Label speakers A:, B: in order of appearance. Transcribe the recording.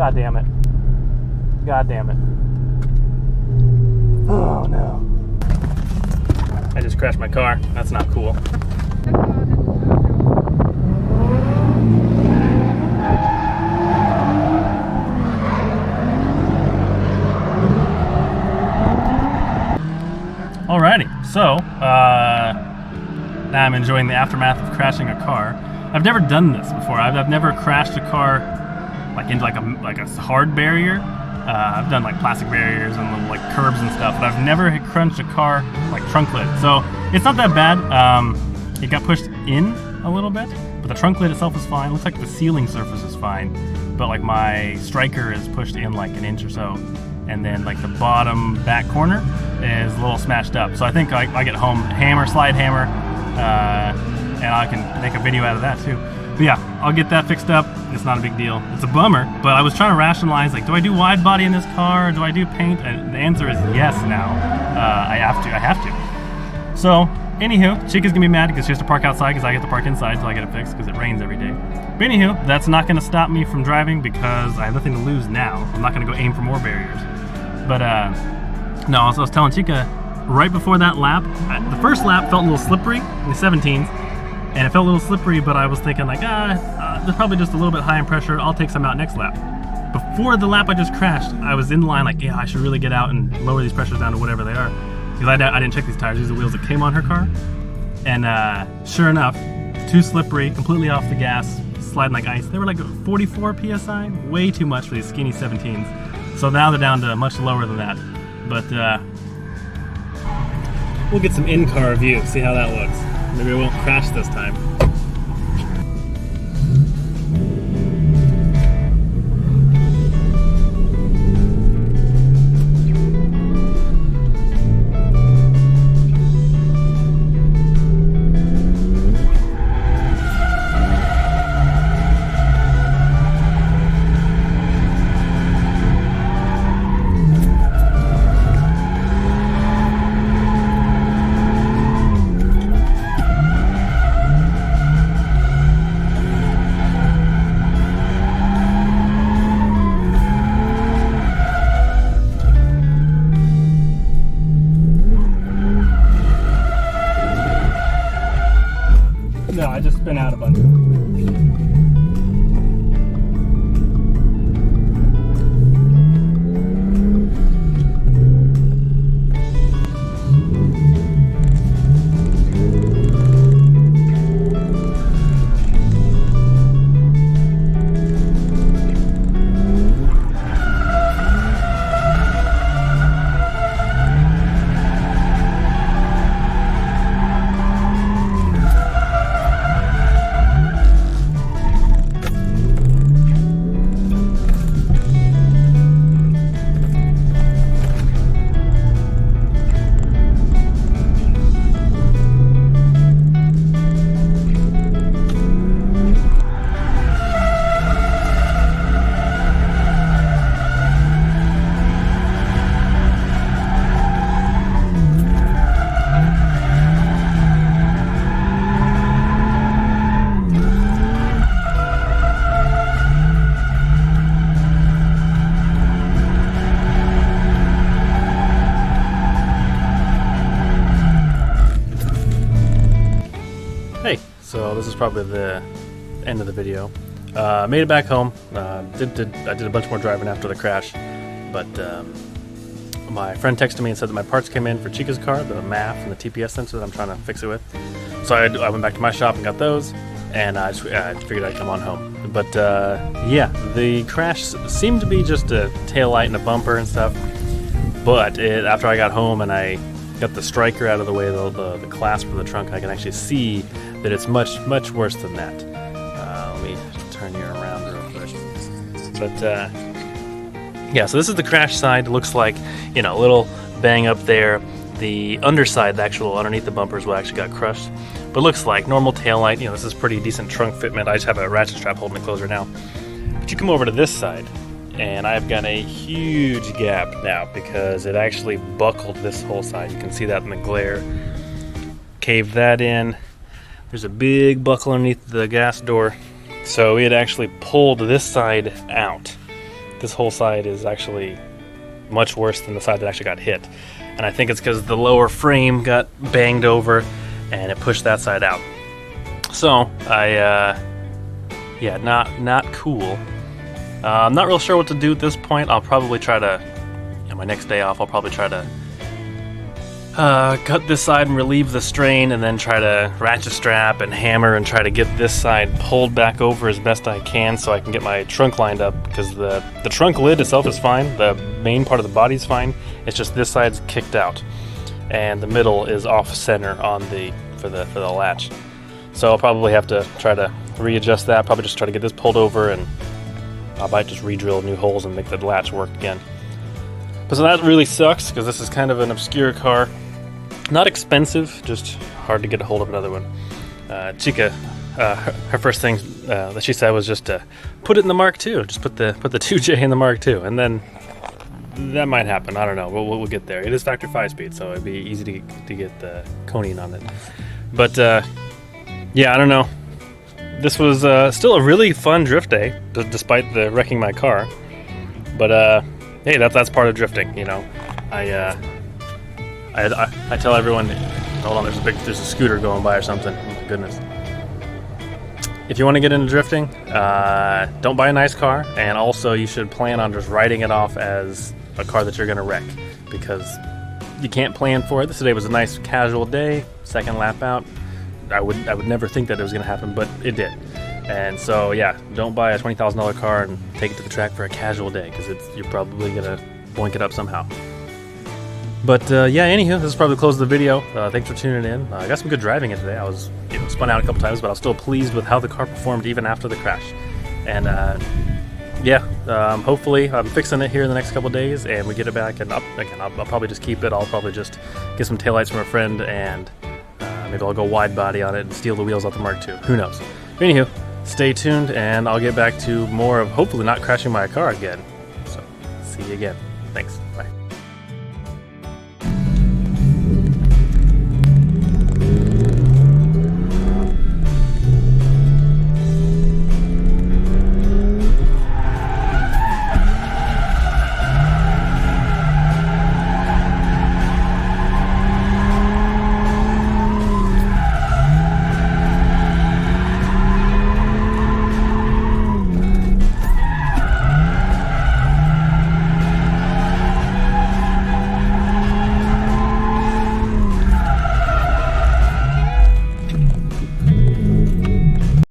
A: God damn it. God damn it. Oh no. I just crashed my car. That's not cool. Alrighty, so now I'm enjoying the aftermath of crashing a car. I've never done this before. I've never crashed a car like into like a hard barrier. I've done like plastic barriers and little, like curbs and stuff, but I've never crunched a car like trunk lid. So it's not that bad. It got pushed in a little bit, but the trunk lid itself is fine. It looks like the sealing surface is fine, but like my striker is pushed in like an inch or so, and then like the bottom back corner is a little smashed up. So I think I get home, slide hammer, and I can make a video out of that too. But yeah, I'll get that fixed up. It's not a big deal. It's a bummer, but I was trying to rationalize, like, do I do wide body in this car, or do I do paint? And the answer is yes now. I have to. So, anywho, Chica's gonna be mad because she has to park outside because I get to park inside until I get it fixed because it rains every day. But anywho, that's not gonna stop me from driving because I have nothing to lose now. I'm not gonna go aim for more barriers. But, no, I was telling Chica, right before that lap, the first lap felt a little slippery in the 17s, and it felt a little slippery, but I was thinking like, there's probably just a little bit high in pressure, I'll take some out next lap. Before the lap I just crashed, I was in line like, yeah, I should really get out and lower these pressures down to whatever they are. Because I didn't check these tires, these are the wheels that came on her car. And sure enough, too slippery, completely off the gas, sliding like ice. They were like 44 PSI, way too much for these skinny 17s. So now they're down to much lower than that. But we'll get some in-car view, see how that looks. Maybe I won't crash this time. No, I just spin out a bunch. So this is probably the end of the video. Made it back home. I did a bunch more driving after the crash, but my friend texted me and said that my parts came in for Chica's car, the MAF and the TPS sensor that I'm trying to fix it with. So I went back to my shop and got those, and I figured I'd come on home. But yeah, the crash seemed to be just a tail light and a bumper and stuff. But after I got home and I got the striker out of the way, the clasp of the trunk, I can actually see that it's much worse than that. Let me turn you around real quick. But yeah, so this is the crash side. It looks like, you know, a little bang up there. The underside, the actual underneath the bumper is what actually got crushed. But it looks like normal taillight. You know, this is pretty decent trunk fitment. I just have a ratchet strap holding it closed right now. But you come over to this side, and I've got a huge gap now because it actually buckled this whole side. You can see that in the glare. Caved that in. There's a big buckle underneath the gas door. So it actually pulled this side out. this whole side is actually much worse than the side that actually got hit. And I think it's because the lower frame got banged over and it pushed that side out. So yeah, not cool. I'm not real sure what to do at this point. I'll probably try to, my next day off, I'll probably try to cut this side and relieve the strain, and then try to ratchet strap and hammer and try to get this side pulled back over as best I can so I can get my trunk lined up, because the trunk lid itself is fine, the main part of the body is fine, it's just this side's kicked out and the middle is off center on for the latch. So I'll probably have to try to readjust that, probably just try to get this pulled over, and I might just re-drill new holes and make the latch work again. But so that really sucks, because this is kind of an obscure car. Not expensive, just hard to get a hold of another one. Chica, her first thing that she said was just to put it in the Mark II. Just put the 2J in the Mark II, and then that might happen. I don't know. We'll get there. It is factory 5-speed, so it'd be easy to get the coning on it. But yeah, I don't know. This was still a really fun drift day, despite the wrecking my car. But hey, that's part of drifting, you know. I tell everyone, hold on, there's a scooter going by or something. Oh my goodness. If you want to get into drifting, don't buy a nice car, and also you should plan on just writing it off as a car that you're going to wreck, because you can't plan for it. This today was a nice casual day, second lap out. I would never think that it was going to happen, but it did. And so yeah, don't buy a $20,000 car and take it to the track for a casual day, because you're probably going to boink it up somehow. But yeah, anywho, this is probably the close of the video. Thanks for tuning in. I got some good driving in today. I was spun out a couple times, but I was still pleased with how the car performed even after the crash. And yeah, hopefully I'm fixing it here in the next couple days, and we get it back. And I'll probably just keep it. I'll probably just get some taillights from a friend, and maybe I'll go wide body on it and steal the wheels off the Mark II. Who knows? Anywho, stay tuned, and I'll get back to more of hopefully not crashing my car again. So see you again. Thanks. Bye.